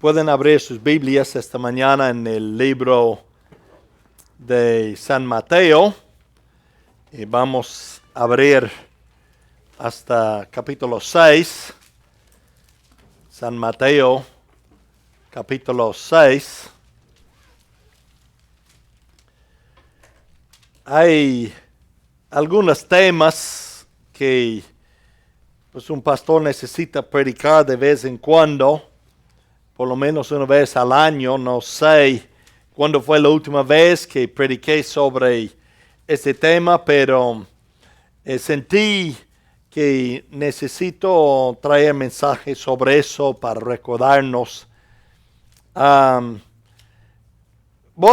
Pueden abrir sus Biblias esta mañana en el libro de San Mateo. Y vamos a abrir hasta capítulo 6. San Mateo, capítulo 6. Hay algunos temas que pues, un pastor necesita predicar de vez en cuando. Por lo menos una vez al año. No sé cuándo fue la última vez que prediqué sobre este tema, pero sentí que necesito traer mensajes sobre eso para recordarnos. Voy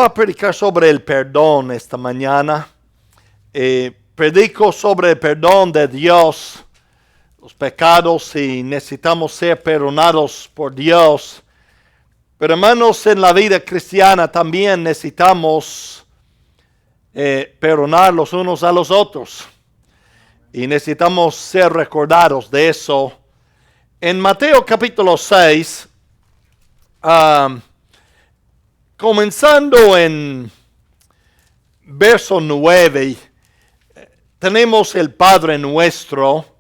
a predicar sobre el perdón esta mañana. Predico sobre el perdón de Dios, los pecados, y necesitamos ser perdonados por Dios. Pero hermanos, en la vida cristiana también necesitamos perdonar los unos a los otros. Y necesitamos ser recordados de eso. En Mateo capítulo 6, comenzando en verso 9, tenemos el Padre Nuestro.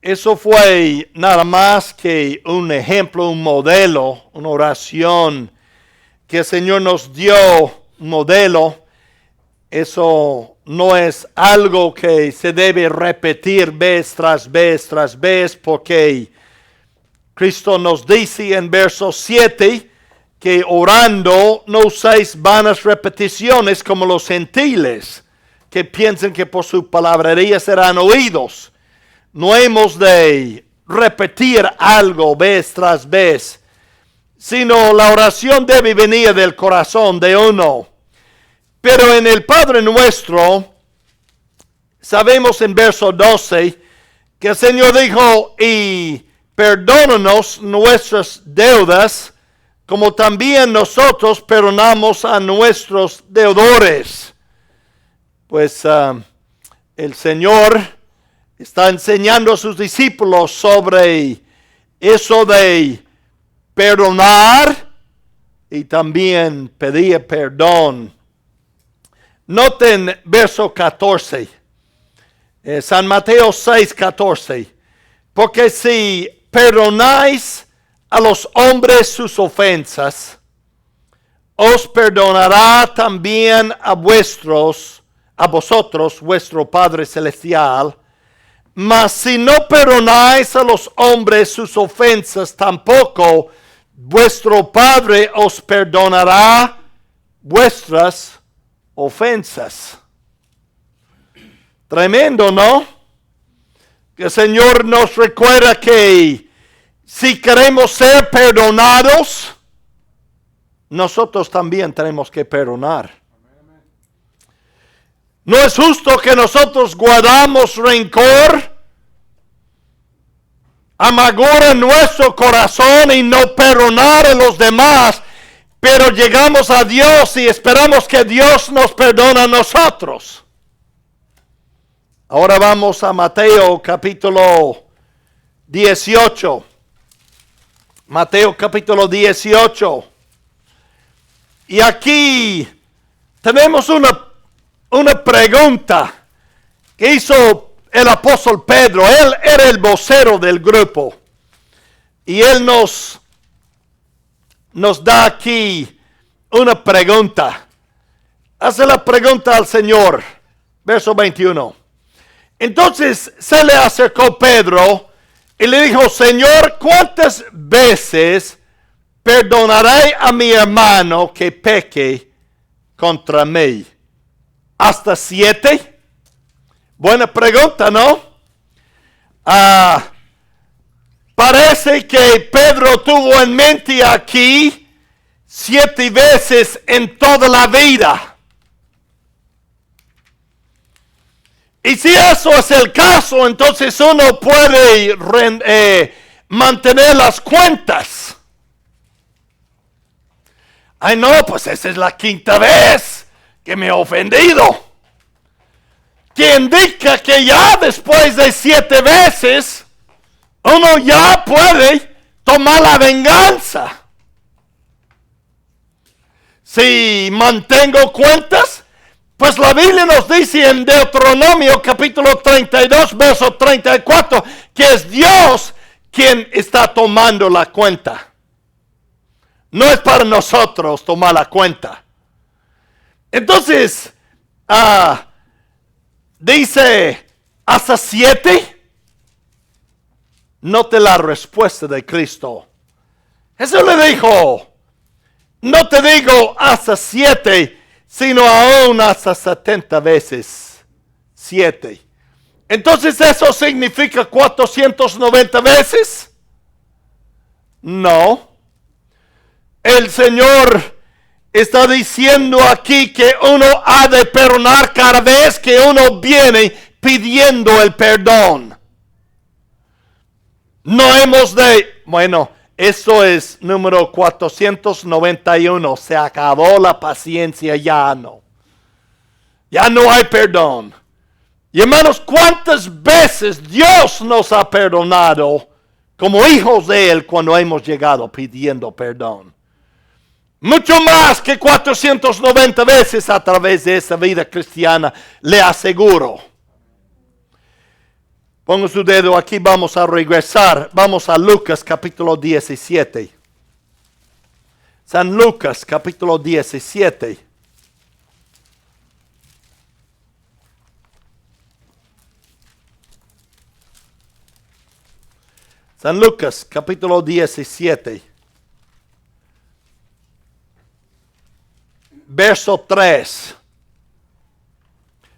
Eso fue nada más que un ejemplo, un modelo, una oración que el Señor nos dio, un modelo. Eso no es algo que se debe repetir vez tras vez tras vez, porque Cristo nos dice en verso 7 que orando no uséis vanas repeticiones como los gentiles, que piensan que por su palabrería serán oídos. No hemos de repetir algo vez tras vez, sino la oración debe venir del corazón de uno. Pero en el Padre Nuestro, sabemos en verso 12, que el Señor dijo, y perdónanos nuestras deudas, como también nosotros perdonamos a nuestros deudores. Pues el Señor está enseñando a sus discípulos sobre eso de perdonar y también pedir perdón. Noten verso 14. San Mateo 6, 14. Porque si perdonáis a los hombres sus ofensas, os perdonará también a vosotros vuestro Padre Celestial. Mas si no perdonáis a los hombres sus ofensas, tampoco vuestro Padre os perdonará vuestras ofensas. Tremendo, ¿no? Que el Señor nos recuerda que si queremos ser perdonados, nosotros también tenemos que perdonar. No es justo que nosotros guardamos rencor, amargura en nuestro corazón y no perdonar a los demás, pero llegamos a Dios y esperamos que Dios nos perdone a nosotros. Ahora vamos a Mateo capítulo 18. Mateo capítulo 18. Y aquí tenemos una pregunta que hizo el apóstol Pedro. Él era el vocero del grupo. Y él nos da aquí una pregunta. Hace la pregunta al Señor. Verso 21. Entonces se le acercó Pedro y le dijo, Señor, ¿cuántas veces perdonaré a mi hermano que peque contra mí? ¿Hasta 7? Buena pregunta, ¿no? Parece que Pedro tuvo en mente aquí 7 veces en toda la vida. Y si eso es el caso, entonces uno puede mantener las cuentas. Ay, no, pues esa es la 5ª vez que me he ofendido. Que indica que ya después de 7 veces, uno ya puede tomar la venganza. si mantengo cuentas, pues la Biblia nos dice en Deuteronomio capítulo 32, verso 34, que es Dios quien está tomando la cuenta. No es para nosotros tomar la cuenta. Entonces, dice, ¿hasta 7? Note la respuesta de Cristo. Jesús le dijo, no te digo hasta 7, sino aún hasta 70 veces 7. Entonces, ¿eso significa 490 veces? No. El Señor está diciendo aquí que uno ha de perdonar cada vez que uno viene pidiendo el perdón. No hemos de... Bueno, eso es número 491. Se acabó la paciencia, ya no. Ya no hay perdón. Y hermanos, ¿cuántas veces Dios nos ha perdonado como hijos de Él cuando hemos llegado pidiendo perdón? Mucho más que 490 veces a través de esa vida cristiana, le aseguro. Ponga su dedo aquí, vamos a regresar. Vamos a Lucas capítulo 17. San Lucas capítulo 17. San Lucas capítulo 17. Verso 3.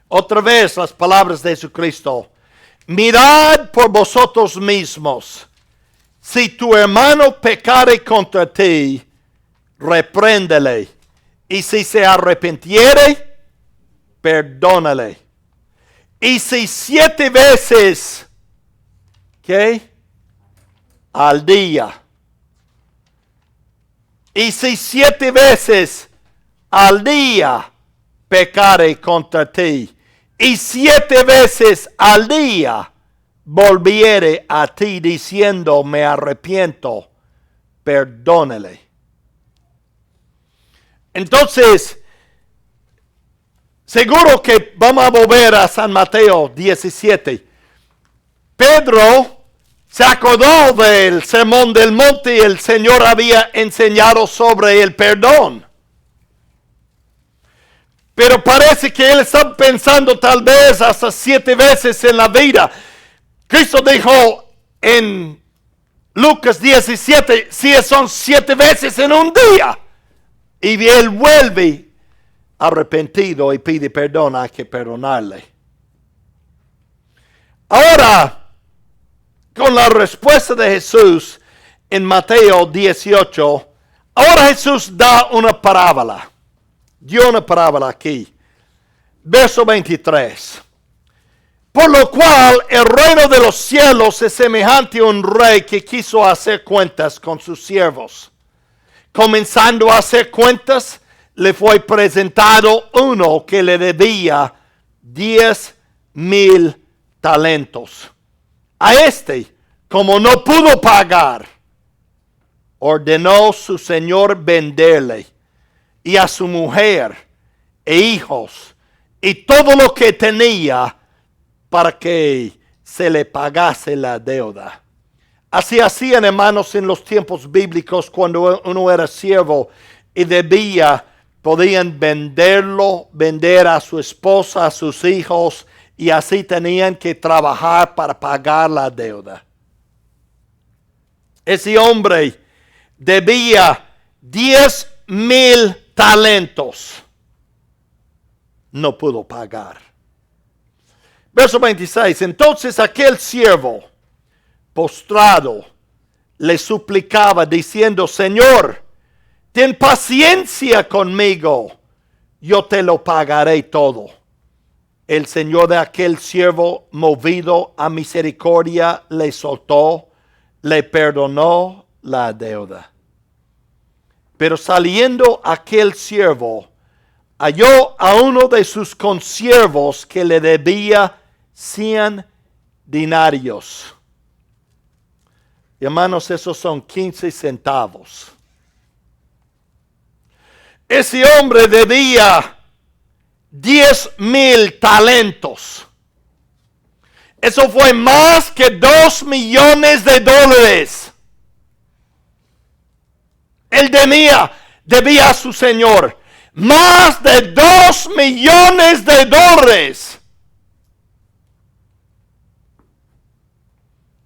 Otra vez las palabras de Jesucristo. Mirad por vosotros mismos. Si tu hermano pecare contra ti, repréndele. Y si se arrepintiere, perdónale. Y si 7 veces, ¿qué? Al día. Y si 7 veces al día pecare contra ti, y 7 veces al día volviere a ti diciendo, me arrepiento, perdónale. Entonces, seguro que vamos a volver a San Mateo 17. Pedro se acordó del sermón del monte y el Señor había enseñado sobre el perdón. Pero parece que él está pensando tal vez hasta 7 veces en la vida. Cristo dijo en Lucas 17, si son 7 veces en un día. Y él vuelve arrepentido y pide perdón, hay que perdonarle. Ahora, con la respuesta de Jesús en Mateo 18, ahora Jesús da una parábola. Dio una parábola aquí. Verso 23. Por lo cual el reino de los cielos es semejante a un rey que quiso hacer cuentas con sus siervos. Comenzando a hacer cuentas, le fue presentado uno que le debía 10,000 talentos. A este, como no pudo pagar, ordenó su señor venderle, y a su mujer e hijos y todo lo que tenía, para que se le pagase la deuda. Así hacían, hermanos, en los tiempos bíblicos. Cuando uno era siervo y debía, podían venderlo, vender a su esposa, a sus hijos, y así tenían que trabajar para pagar la deuda. Ese hombre debía 10,000 talentos. No pudo pagar. Verso 26. Entonces aquel siervo, postrado, le suplicaba diciendo, Señor, ten paciencia conmigo, yo te lo pagaré todo. El señor de aquel siervo, movido a misericordia, le soltó, le perdonó la deuda. Pero saliendo aquel siervo, halló a uno de sus consiervos que le debía 100 denarios. Hermanos, esos son 15 centavos. ese hombre debía 10,000 talentos. Eso fue más que 2 millones de dólares. Él debía a su Señor más de 2 millones de dólares.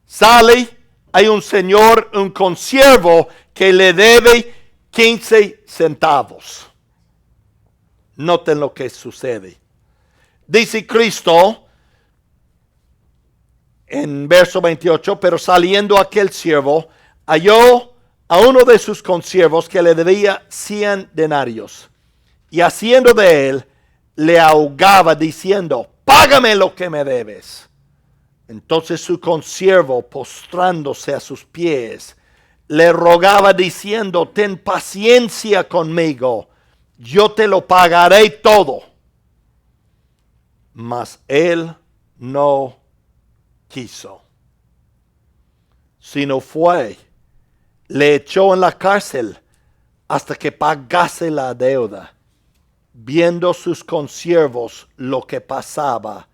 Sale, hay un señor, un consiervo que le debe 15 centavos. Noten lo que sucede. Dice Cristo en verso 28, pero saliendo aquel siervo, halló a uno de sus consiervos que le debía 100 denarios. Y haciendo de él, le ahogaba diciendo, págame lo que me debes. Entonces su consiervo, postrándose a sus pies, le rogaba diciendo, ten paciencia conmigo, yo te lo pagaré todo. Mas él no quiso, sino fue, le echó en la cárcel hasta que pagase la deuda. Viendo sus consiervos lo que pasaba,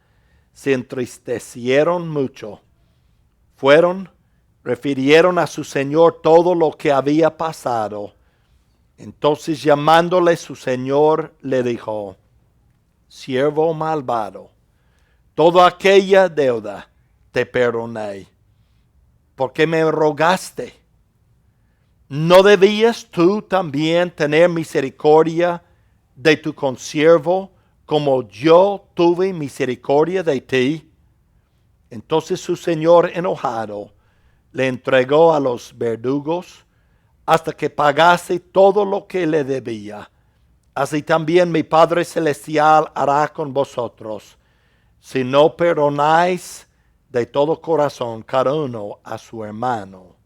se entristecieron mucho. Fueron, refirieron a su señor todo lo que había pasado. Entonces llamándole su señor le dijo, siervo malvado, toda aquella deuda te perdoné, porque me rogaste. ¿No debías tú también tener misericordia de tu consiervo, como yo tuve misericordia de ti? Entonces su señor enojado le entregó a los verdugos hasta que pagase todo lo que le debía. Así también mi Padre Celestial hará con vosotros, si no perdonáis de todo corazón cada uno a su hermano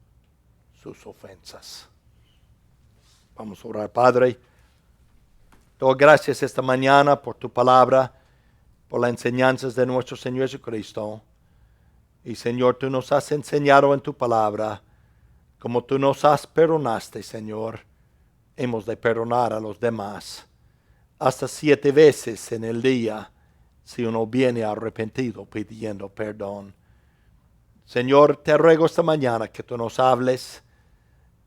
sus ofensas. Vamos a orar. Padre, doy gracias esta mañana por tu palabra, por las enseñanzas de nuestro Señor Jesucristo. Y Señor, tú nos has enseñado en tu palabra, como tú nos has perdonaste, Señor, hemos de perdonar a los demás. Hasta 7 veces en el día, si uno viene arrepentido pidiendo perdón. Señor, te ruego esta mañana que tú nos hables,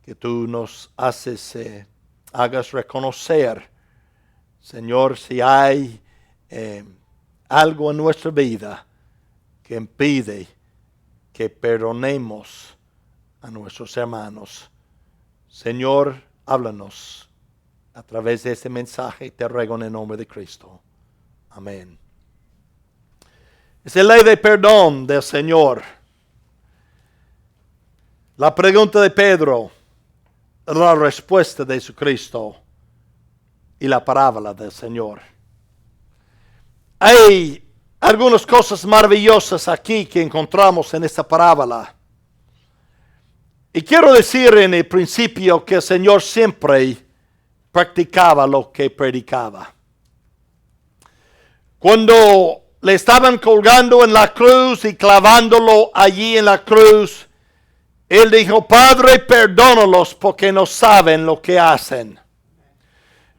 que tú nos hagas reconocer, Señor, si hay algo en nuestra vida que impide que perdonemos a nuestros hermanos. Señor, háblanos a través de este mensaje, te ruego en el nombre de Cristo. Amén. Es la ley de perdón del Señor. La pregunta de Pedro, la respuesta de Jesucristo y la parábola del Señor. Hay algunas cosas maravillosas aquí que encontramos en esta parábola. Y quiero decir en el principio que el Señor siempre practicaba lo que predicaba. Cuando le estaban colgando en la cruz y clavándolo allí en la cruz, Él dijo, Padre, perdónalos porque no saben lo que hacen.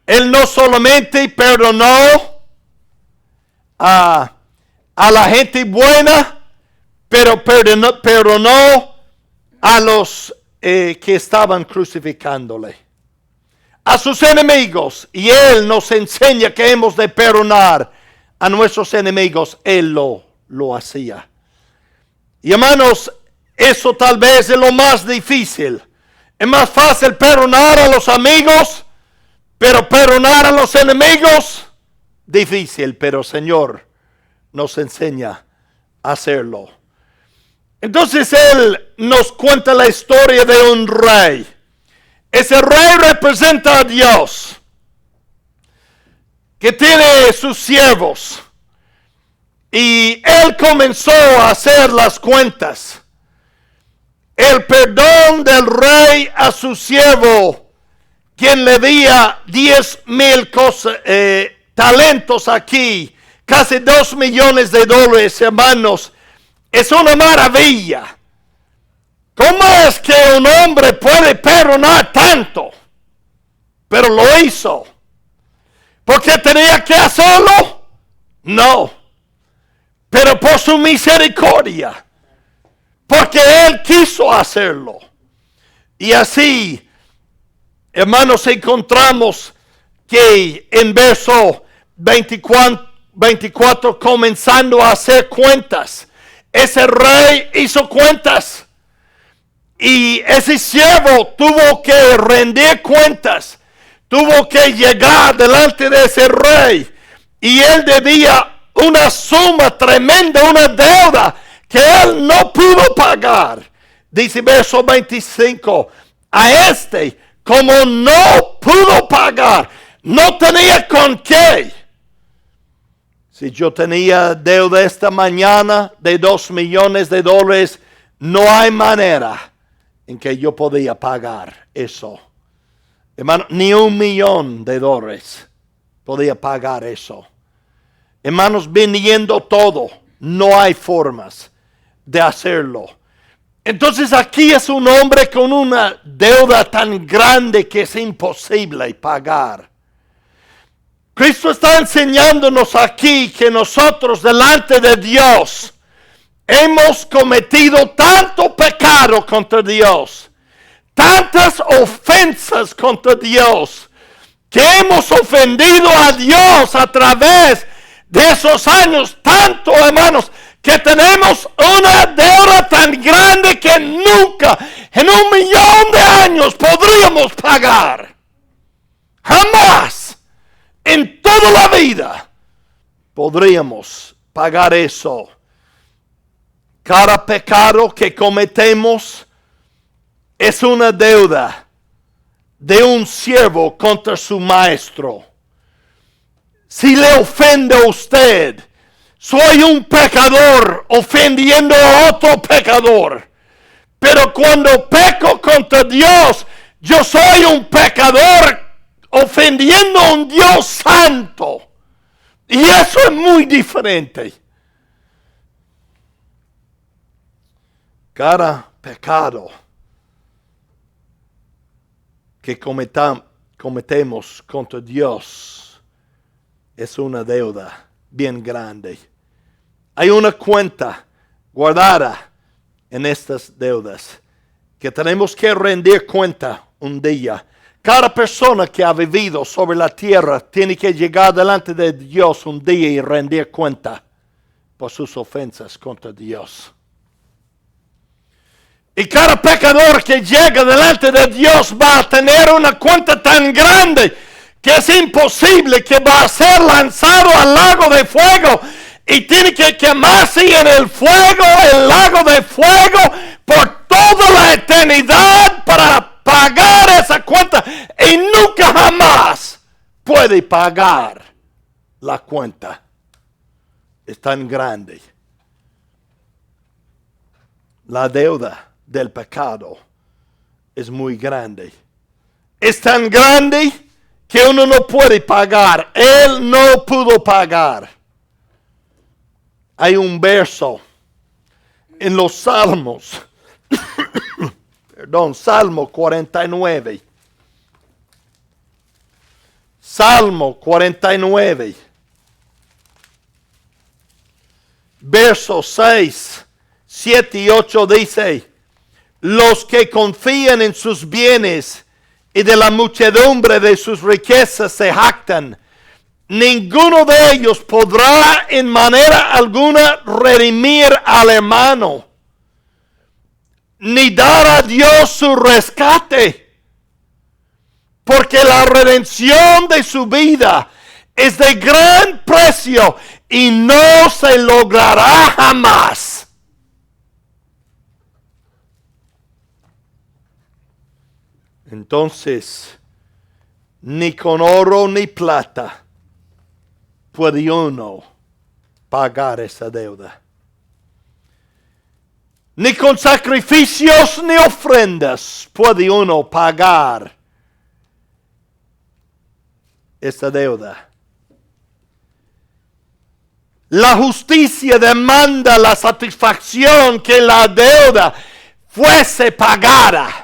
Él no solamente perdonó a la gente buena, pero perdonó a los que estaban crucificándole, a sus enemigos. Y Él nos enseña que hemos de perdonar a nuestros enemigos. Él lo hacía. Y hermanos, eso tal vez es lo más difícil. Es más fácil perdonar a los amigos, pero perdonar a los enemigos, difícil. Pero Señor nos enseña a hacerlo. Entonces Él nos cuenta la historia de un rey. Ese rey representa a Dios, que tiene sus siervos. Y Él comenzó a hacer las cuentas. El perdón del rey a su siervo, quien le debía 10,000 talentos aquí, casi 2 millones de dólares, hermanos, es una maravilla. ¿Cómo es que un hombre puede perdonar tanto? Pero lo hizo. ¿Porque tenía que hacerlo? No. Pero por su misericordia. Porque Él quiso hacerlo. Y así, hermanos, encontramos que en verso 24 comenzando a hacer cuentas, ese rey hizo cuentas. Y ese siervo tuvo que rendir cuentas. Tuvo que llegar delante de ese rey. Y él debía una suma tremenda, una deuda que él no pudo pagar. Dice verso 25. A este, como no pudo pagar, no tenía con qué. Si yo tenía deuda esta mañana de $2 millones, no hay manera en que yo podía pagar eso. Hermano, ni $1 millón podía pagar eso. Hermanos, viniendo todo, no hay formas de hacerlo. Entonces aquí es un hombre con una deuda tan grande que es imposible pagar. Cristo está enseñándonos aquí que nosotros delante de Dios hemos cometido tanto pecado contra Dios, tantas ofensas contra Dios, que hemos ofendido a Dios a través de esos años, tanto, hermanos, que tenemos una deuda tan grande que nunca en 1 millón de años podríamos pagar. Jamás en toda la vida podríamos pagar eso. Cada pecado que cometemos es una deuda de un siervo contra su maestro. Si le ofende a usted, soy un pecador ofendiendo a otro pecador. Pero cuando peco contra Dios, yo soy un pecador ofendiendo a un Dios santo. Y eso es muy diferente. Cada pecado que cometemos contra Dios es una deuda bien grande. Hay una cuenta guardada en estas deudas que tenemos que rendir cuenta un día. Cada persona que ha vivido sobre la tierra tiene que llegar delante de Dios un día y rendir cuenta por sus ofensas contra Dios. Y cada pecador que llega delante de Dios va a tener una cuenta tan grande que es imposible, que va a ser lanzado al lago de fuego y tiene que quemarse en el fuego, el lago de fuego, por toda la eternidad para pagar esa cuenta, y nunca jamás puede pagar la cuenta. Es tan grande. La deuda del pecado es muy grande. Es tan grande que uno no puede pagar. Él no pudo pagar. Hay un verso en los Salmos, Salmo 49. Salmo 49. Versos 6, 7 y 8 dice: los que confían en sus bienes y de la muchedumbre de sus riquezas se jactan, ninguno de ellos podrá en manera alguna redimir al hermano, ni dar a Dios su rescate, porque la redención de su vida es de gran precio y no se logrará jamás. Entonces, ni con oro ni plata puede uno pagar esa deuda. Ni con sacrificios ni ofrendas puede uno pagar esa deuda. La justicia demanda la satisfacción que la deuda fuese pagada.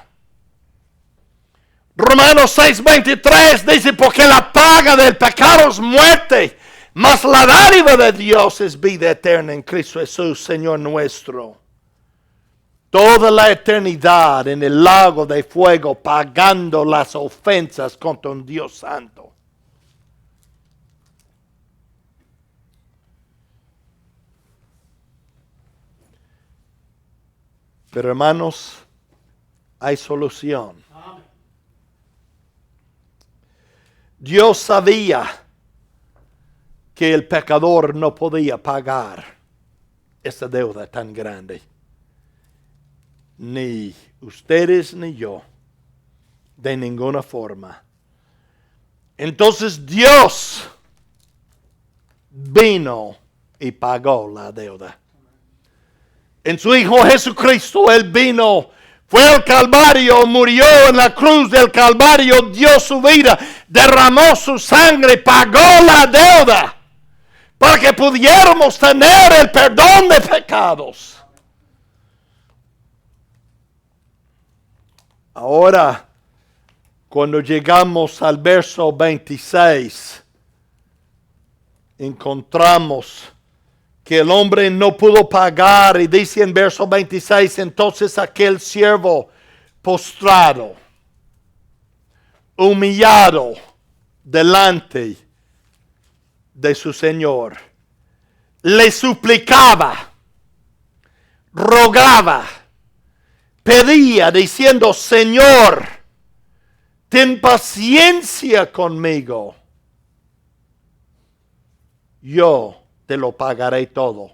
Romanos 6:23 dice, porque la paga del pecado es muerte, mas la dádiva de Dios es vida eterna en Cristo Jesús, Señor nuestro. Toda la eternidad en el lago de fuego pagando las ofensas contra un Dios santo. Pero hermanos, hay solución. Dios sabía que el pecador no podía pagar esa deuda tan grande. Ni ustedes ni yo, de ninguna forma. Entonces Dios vino y pagó la deuda. En su Hijo Jesucristo, Él vino, fue al Calvario, murió en la cruz del Calvario, dio su vida, derramó su sangre, pagó la deuda, para que pudiéramos tener el perdón de pecados. Ahora, cuando llegamos al verso 26, encontramos que el hombre no pudo pagar, y dice en verso 26, entonces aquel siervo postrado, humillado delante de su Señor, le suplicaba, rogaba, pedía diciendo, Señor, ten paciencia conmigo, yo te lo pagaré todo.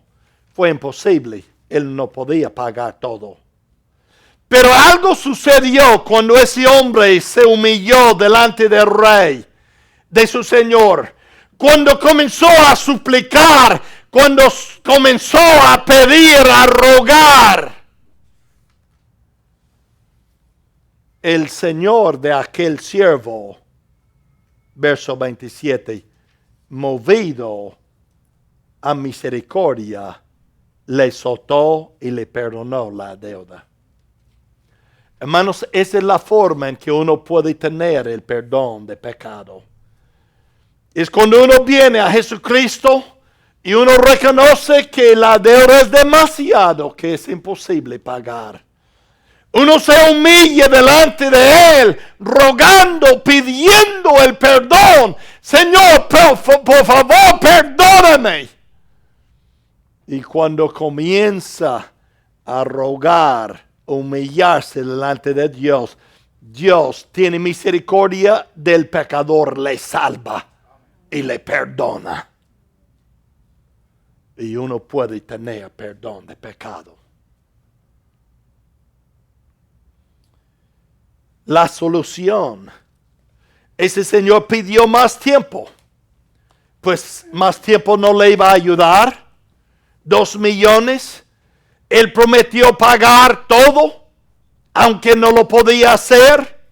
Fue imposible, él no podía pagar todo. Pero algo sucedió cuando ese hombre se humilló delante del rey, de su Señor. Cuando comenzó a suplicar, cuando comenzó a pedir, a rogar, el Señor de aquel siervo, verso 27, movido a misericordia, le soltó y le perdonó la deuda. Hermanos, esa es la forma en que uno puede tener el perdón de pecado. Es cuando uno viene a Jesucristo y uno reconoce que la deuda es demasiado, que es imposible pagar. Uno se humilla delante de Él, rogando, pidiendo el perdón. Señor, por favor, perdóname. Y cuando comienza a rogar, humillarse delante de Dios, Dios tiene misericordia del pecador, le salva y le perdona. Y uno puede tener perdón de pecado. La solución, ese señor pidió más tiempo, pues más tiempo no le iba a ayudar. 2 millones, él prometió pagar todo, aunque no lo podía hacer.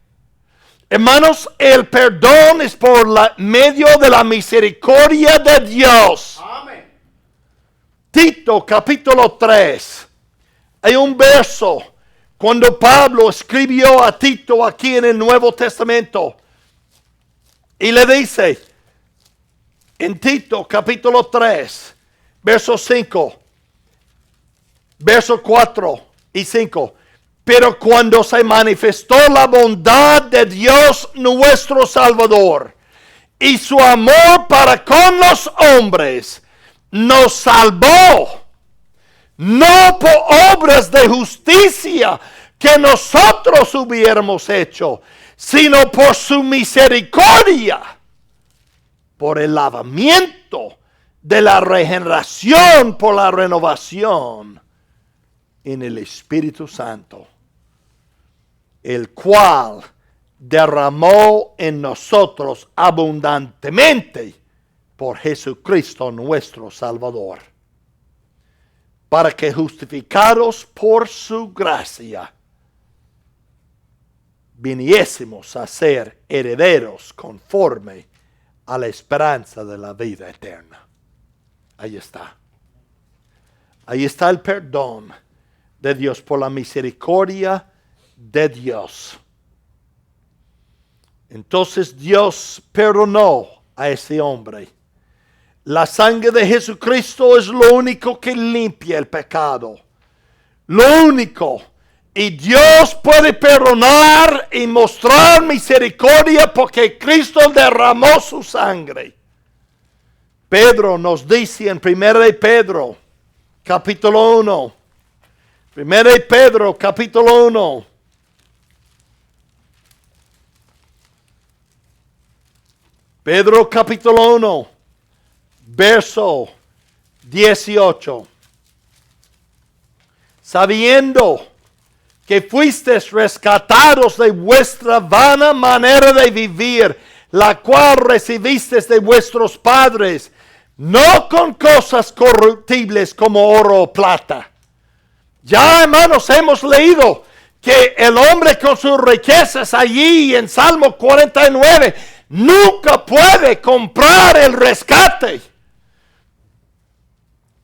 Hermanos, el perdón es por medio de la misericordia de Dios. Amén. Tito capítulo 3, hay un verso cuando Pablo escribió a Tito aquí en el Nuevo Testamento y le dice en Tito capítulo 3, verso 5, verso 4 y 5. Pero cuando se manifestó la bondad de Dios nuestro Salvador y su amor para con los hombres, nos salvó, no por obras de justicia que nosotros hubiéramos hecho, sino por su misericordia, por el lavamiento de la regeneración, por la renovación en el Espíritu Santo, el cual derramó en nosotros abundantemente por Jesucristo nuestro Salvador, para que justificados por su gracia, viniésemos a ser herederos conforme a la esperanza de la vida eterna. Ahí está. Ahí está el perdón de Dios por la misericordia de Dios. Entonces Dios perdonó a ese hombre. La sangre de Jesucristo es lo único que limpia el pecado. Lo único. Y Dios puede perdonar y mostrar misericordia porque Cristo derramó su sangre. Pedro nos dice en 1 de Pedro, capítulo 1. 1 de Pedro, capítulo 1. Pedro, capítulo 1, verso 18. Sabiendo que fuisteis rescatados de vuestra vana manera de vivir, la cual recibisteis de vuestros padres, no con cosas corruptibles como oro o plata. Ya, hermanos, hemos leído que el hombre con sus riquezas allí en Salmo 49 nunca puede comprar el rescate.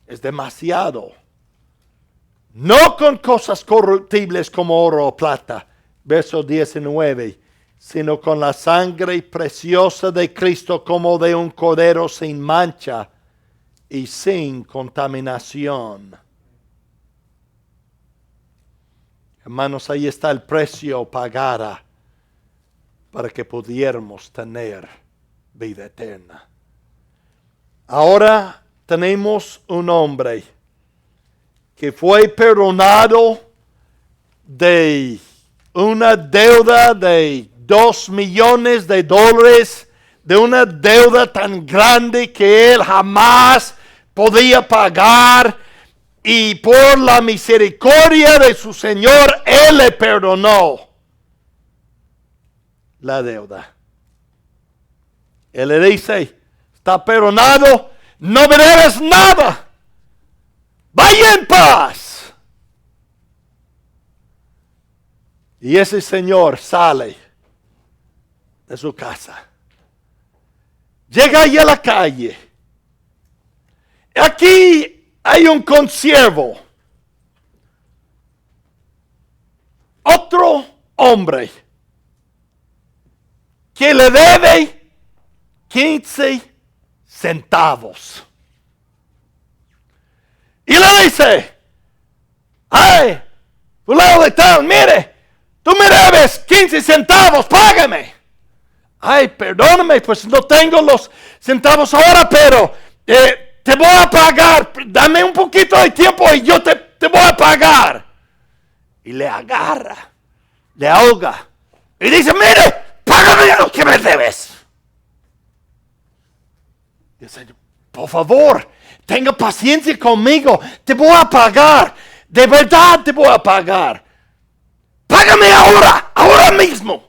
Es demasiado. No con cosas corruptibles como oro o plata, verso 19, sino con la sangre preciosa de Cristo como de un cordero sin mancha y sin contaminación. Hermanos, ahí está el precio pagado para que pudiéramos tener vida eterna. Ahora tenemos un hombre que fue perdonado de una deuda de $2 millones, de una deuda tan grande que él jamás podía pagar, y por la misericordia de su Señor, él le perdonó la deuda. Él le dice, está perdonado, no me debes nada. Vaya en paz. Y ese señor sale de su casa. Llega allí a la calle. Aquí hay un consiervo. Otro hombre que le debe 15 centavos. Y le dice, ay, fulano de tal, mire, tú me debes 15 centavos, págame. Ay, perdóname, pues no tengo los centavos ahora, pero te voy a pagar, dame un poquito de tiempo y yo te voy a pagar. Y le agarra, le ahoga y dice, mire, págame lo que me debes. Y dice, por favor, tenga paciencia conmigo, te voy a pagar, de verdad te voy a pagar. Págame ahora mismo.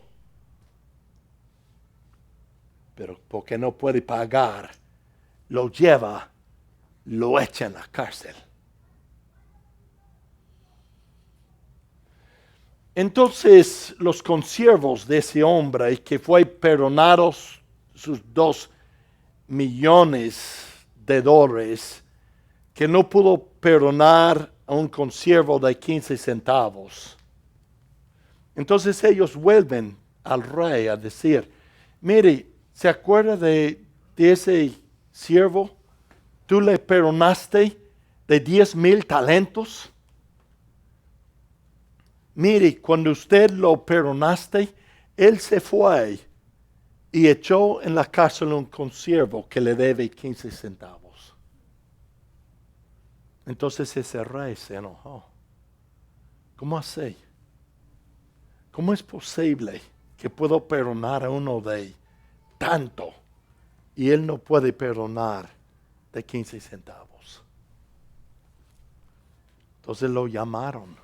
Pero porque no puede pagar, lo lleva, lo echa en la cárcel. Entonces los consiervos de ese hombre que fue perdonados sus $2 millones, que no pudo perdonar a un consiervo de 15 centavos. Entonces ellos vuelven al rey a decir, mire, ¿se acuerda de ese siervo? ¿Tú le perdonaste de 10,000 talentos? Mire, cuando usted lo perdonaste, él se fue y echó en la cárcel un consiervo que le debe 15 centavos. Entonces ese rey se enojó. ¿Cómo así? ¿Cómo es posible que puedo perdonar a uno de tanto y él no puede perdonar de 15 centavos? Entonces lo llamaron.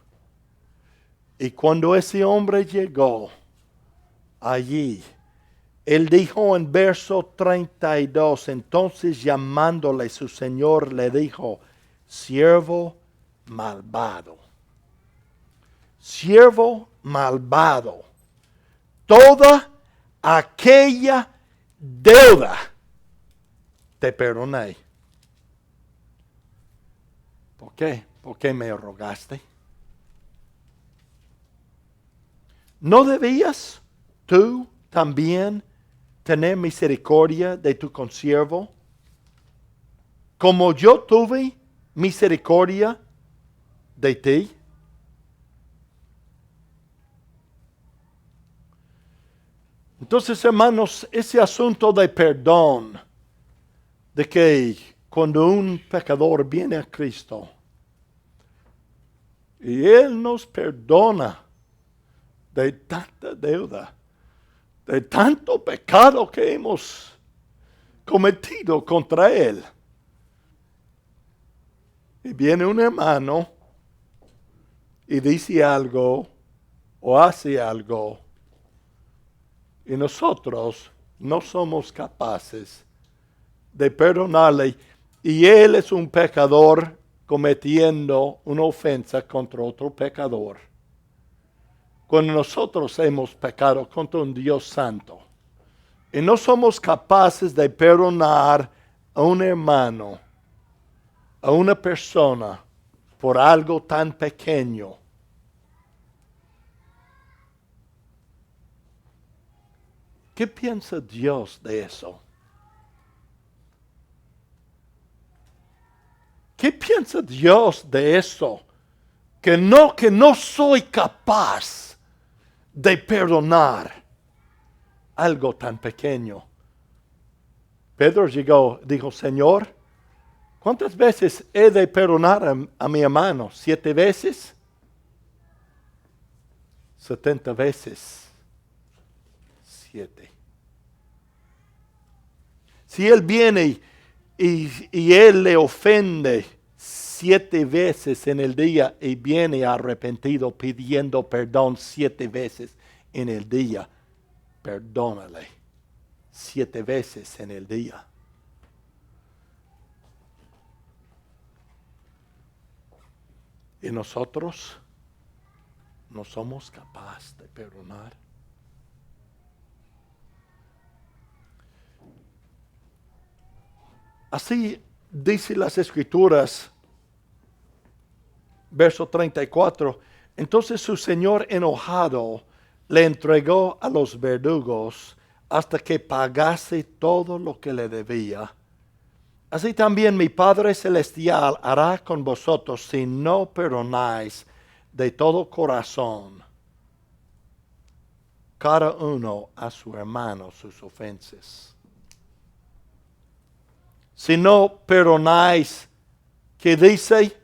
Y cuando ese hombre llegó allí, él dijo en verso 32, entonces llamándole su señor, le dijo, siervo malvado, toda aquella deuda te perdoné. ¿Por qué? ¿Por qué me rogaste? ¿No debías tú también tener misericordia de tu consiervo, como yo tuve misericordia de ti? Entonces, hermanos, ese asunto de perdón, de que cuando un pecador viene a Cristo y Él nos perdona de tanta deuda, de tanto pecado que hemos cometido contra Él. Y viene un hermano y dice algo o hace algo y nosotros no somos capaces de perdonarle y él es un pecador cometiendo una ofensa contra otro pecador. Cuando nosotros hemos pecado contra un Dios santo y no somos capaces de perdonar a un hermano, a una persona, por algo tan pequeño, ¿qué piensa Dios de eso? ¿Qué piensa Dios de eso? Que no soy capaz de perdonar algo tan pequeño. Pedro dijo, Señor, ¿cuántas veces he de perdonar a mi hermano? ¿7 veces? 70 veces 7. Si él viene y él le ofende 7 veces en el día y viene arrepentido pidiendo perdón 7 veces en el día, perdónale 7 veces en el día. Y nosotros no somos capaces de perdonar. Así dice las Escrituras, verso 34. Entonces su señor enojado le entregó a los verdugos hasta que pagase todo lo que le debía. Así también mi Padre Celestial hará con vosotros si no perdonáis de todo corazón cada uno a su hermano sus ofensas. Si no perdonáis, ¿qué dice?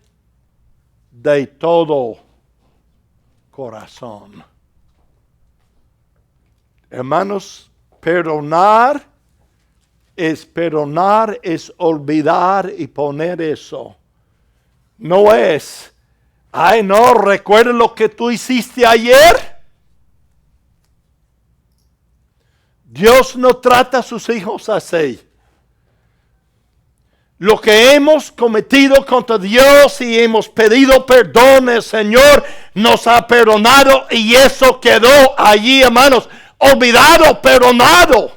De todo corazón. Hermanos, perdonar es olvidar y poner eso. No es, ay no, recuerda lo que tú hiciste ayer. Dios no trata a sus hijos así. Lo que hemos cometido contra Dios y hemos pedido perdón, el Señor nos ha perdonado y eso quedó allí, hermanos, olvidado, perdonado.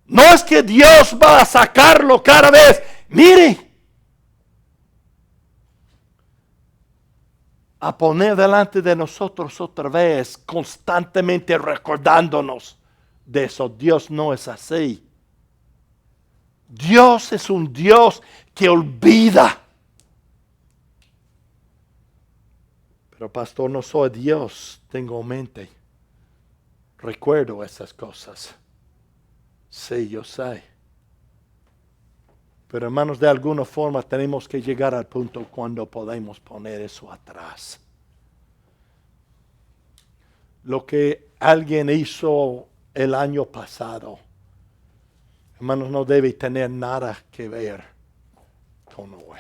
No es que Dios va a sacarlo cada vez. Mire, a poner delante de nosotros otra vez, constantemente recordándonos de eso. Dios no es así. Dios es un Dios que olvida. Pero pastor, no soy Dios, tengo mente. Recuerdo esas cosas. Sí, yo sé. Pero hermanos, de alguna forma tenemos que llegar al punto cuando podemos poner eso atrás. Lo que alguien hizo el año pasado, hermanos, no debe tener nada que ver con hoy.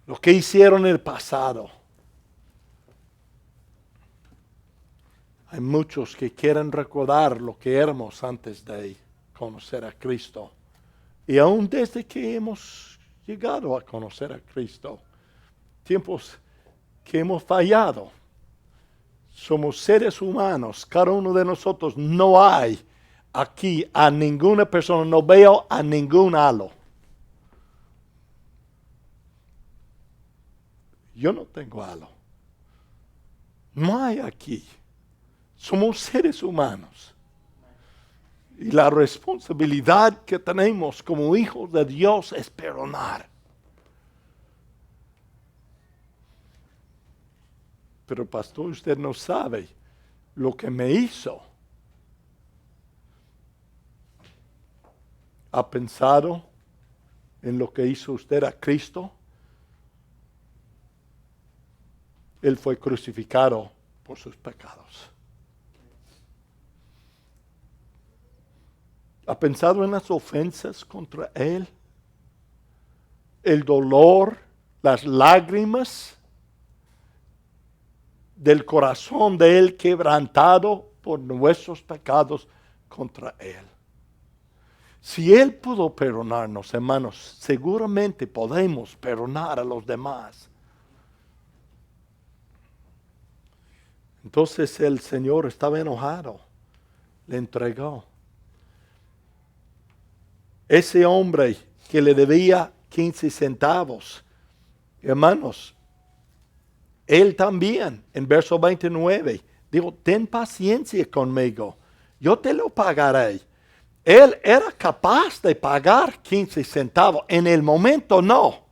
Lo que hicieron en el pasado. Hay muchos que quieren recordar lo que éramos antes de conocer a Cristo. Y aún desde que hemos llegado a conocer a Cristo, tiempos que hemos fallado. Somos seres humanos, cada uno de nosotros. No hay aquí a ninguna persona, no veo a ningún halo. Yo no tengo halo. No hay aquí. Somos seres humanos. Y la responsabilidad que tenemos como hijos de Dios es perdonar. Pero pastor, usted no sabe lo que me hizo. ¿Ha pensado en lo que hizo usted a Cristo? Él fue crucificado por sus pecados. ¿Ha pensado en las ofensas contra Él? El dolor, las lágrimas del corazón de Él quebrantado por nuestros pecados contra Él. Si Él pudo perdonarnos, hermanos, seguramente podemos perdonar a los demás. Entonces el Señor estaba enojado, le entregó. Ese hombre que le debía 15 centavos, hermanos, él también, en verso 29, dijo, ten paciencia conmigo, yo te lo pagaré. Él era capaz de pagar 15 centavos, en el momento no,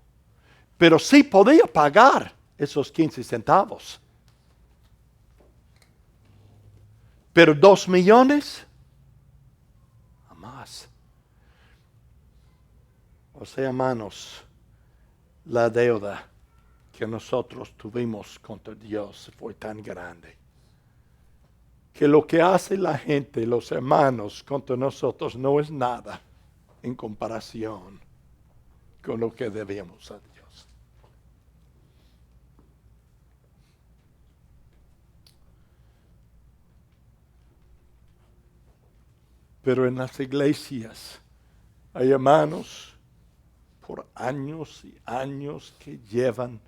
pero sí podía pagar esos 15 centavos. Pero 2 millones, jamás. O sea, hermanos, la deuda que nosotros tuvimos contra Dios fue tan grande, que lo que hace la gente, los hermanos, contra nosotros no es nada en comparación con lo que debemos a Dios. Pero en las iglesias hay hermanos por años y años que llevan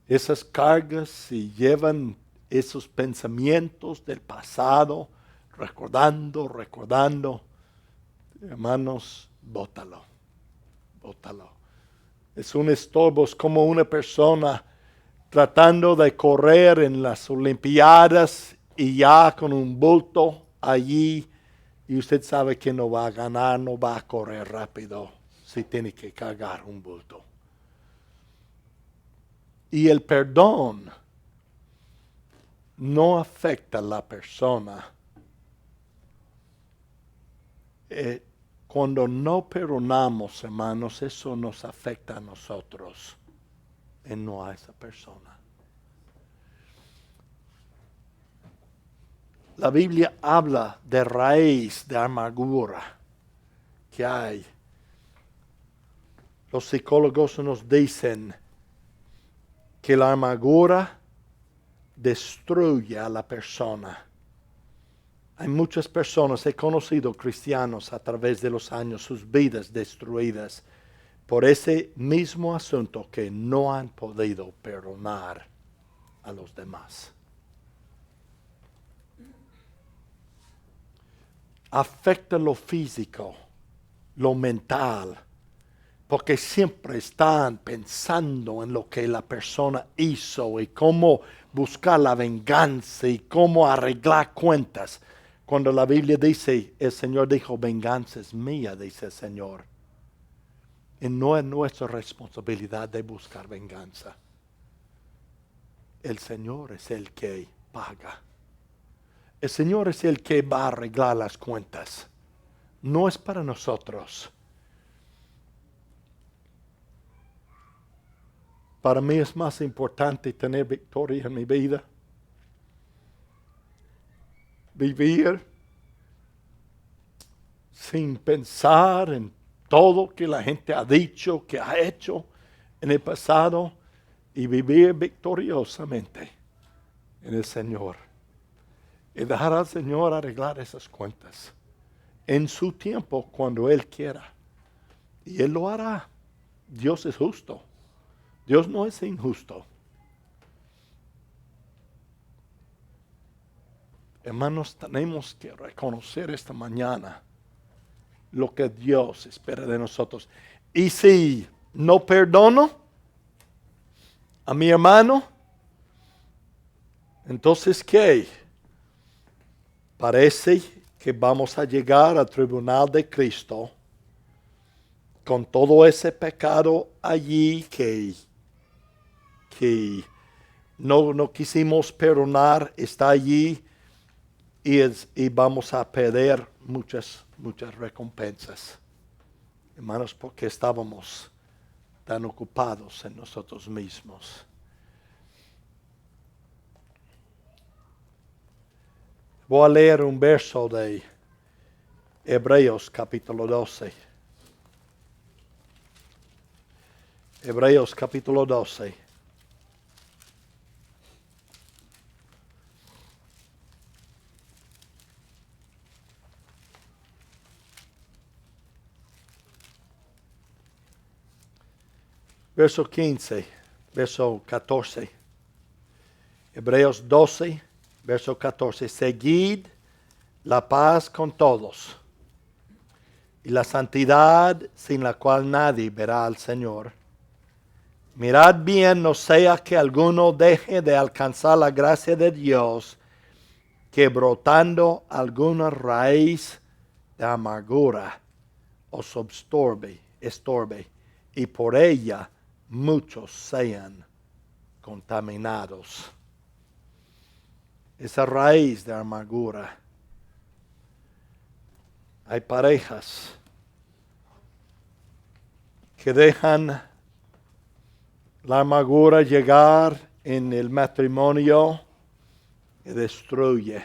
esas cargas y llevan esos pensamientos del pasado, recordando. Hermanos, bótalo. Es un estorbo, es como una persona tratando de correr en las Olimpiadas y ya con un bulto allí, y usted sabe que no va a ganar, no va a correr rápido si tiene que cargar un bulto. Y el perdón no afecta a la persona. Cuando no perdonamos, hermanos, eso nos afecta a nosotros y no a esa persona. La Biblia habla de raíz de amargura que hay. Los psicólogos nos dicen que la amargura destruye a la persona. Hay muchas personas, he conocido cristianos a través de los años, sus vidas destruidas por ese mismo asunto que no han podido perdonar a los demás. Afecta lo físico, lo mental, porque siempre están pensando en lo que la persona hizo y cómo buscar la venganza y cómo arreglar cuentas. Cuando la Biblia dice, el Señor dijo, venganza es mía, dice el Señor. Y no es nuestra responsabilidad de buscar venganza. El Señor es el que paga. El Señor es el que va a arreglar las cuentas. No es para nosotros. Para mí es más importante tener victoria en mi vida. Vivir sin pensar en todo que la gente ha dicho, que ha hecho en el pasado, y vivir victoriosamente en el Señor. Y dejar al Señor arreglar esas cuentas en su tiempo, cuando Él quiera. Y Él lo hará. Dios es justo. Dios no es injusto. Hermanos, tenemos que reconocer esta mañana lo que Dios espera de nosotros. Y si no perdono a mi hermano, entonces ¿qué? parece que vamos a llegar al tribunal de Cristo con todo ese pecado allí que no quisimos perdonar, está allí y vamos a perder muchas recompensas. Hermanos, porque estábamos tan ocupados en nosotros mismos. Voy a leer un verso de Hebreos capítulo 12. Hebreos capítulo 12. Verso 15, verso 14. Hebreos 12, verso 14. Seguid la paz con todos y la santidad sin la cual nadie verá al Señor. Mirad bien, no sea que alguno deje de alcanzar la gracia de Dios, que brotando alguna raíz de amargura os estorbe, y por ella muchos sean contaminados. Esa raíz de amargura. Hay parejas que dejan la amargura llegar en el matrimonio y destruye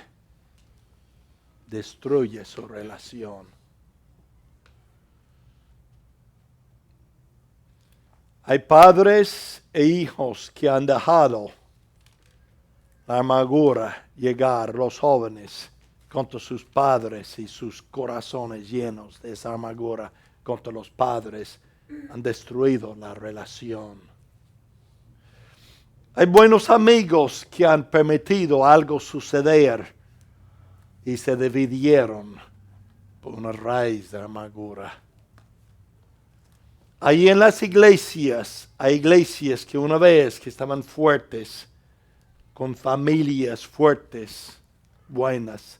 su relación. Hay padres e hijos que han dejado la amargura llegar, los jóvenes, contra sus padres y sus corazones llenos de esa amargura contra los padres han destruido la relación. Hay buenos amigos que han permitido algo suceder y se dividieron por una raíz de amargura. Ahí en las iglesias, hay iglesias que una vez que estaban fuertes, con familias fuertes, buenas,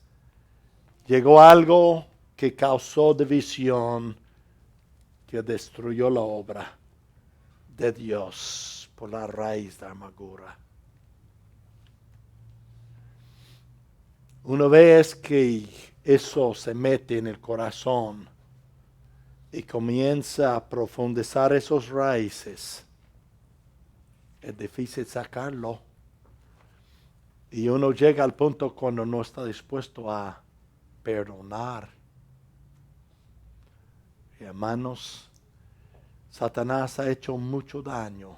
llegó algo que causó división, que destruyó la obra de Dios por la raíz de amargura. Una vez que eso se mete en el corazón y comienza a profundizar esos raíces, es difícil sacarlo. Y uno llega al punto cuando no está dispuesto a perdonar. Y hermanos, Satanás ha hecho mucho daño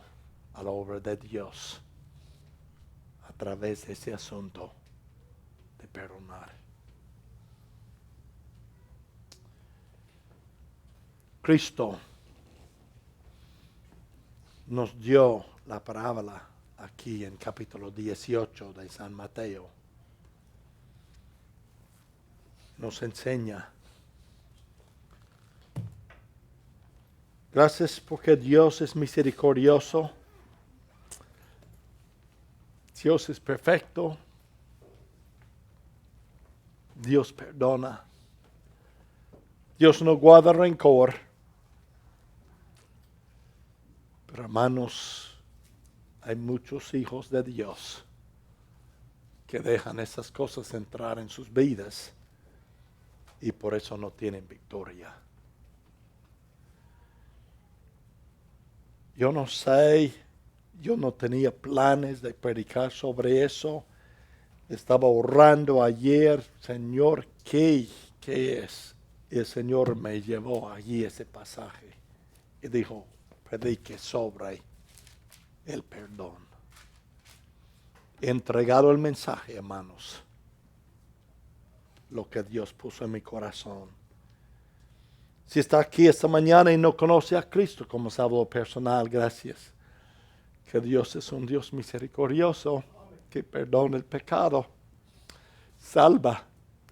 a la obra de Dios a través de ese asunto de perdonar. Cristo nos dio la parábola aquí en capítulo 18 de San Mateo. Nos enseña. Gracias porque Dios es misericordioso. Dios es perfecto. Dios perdona. Dios no guarda rencor. Pero hermanos, hay muchos hijos de Dios que dejan esas cosas entrar en sus vidas y por eso no tienen victoria. Yo no sé, yo no tenía planes de predicar sobre eso. Estaba orando ayer, Señor, ¿qué es? Y el Señor me llevó allí ese pasaje y dijo, predique sobre el perdón. He entregado el mensaje, hermanos, lo que Dios puso en mi corazón. Si está aquí esta mañana y no conoce a Cristo como Salvador personal, gracias. Que Dios es un Dios misericordioso, que perdona el pecado, salva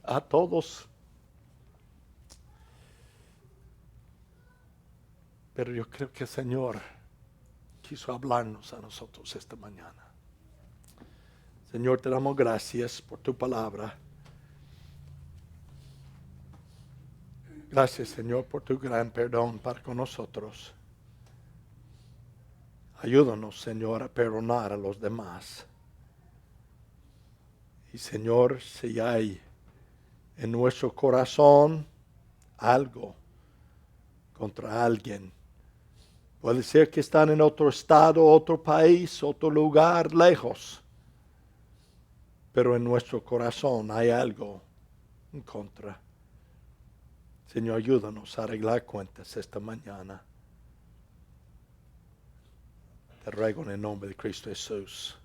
a todos. Pero yo creo que el Señor quiso hablarnos a nosotros esta mañana. Señor, te damos gracias por tu palabra. Gracias, Señor, por tu gran perdón para con nosotros. Ayúdanos, Señor, a perdonar a los demás. Y, Señor, si hay en nuestro corazón algo contra alguien, puede ser que están en otro estado, otro país, otro lugar, lejos, pero en nuestro corazón hay algo en contra. Señor, ayúdanos a arreglar cuentas esta mañana. Te ruego en el nombre de Cristo Jesús.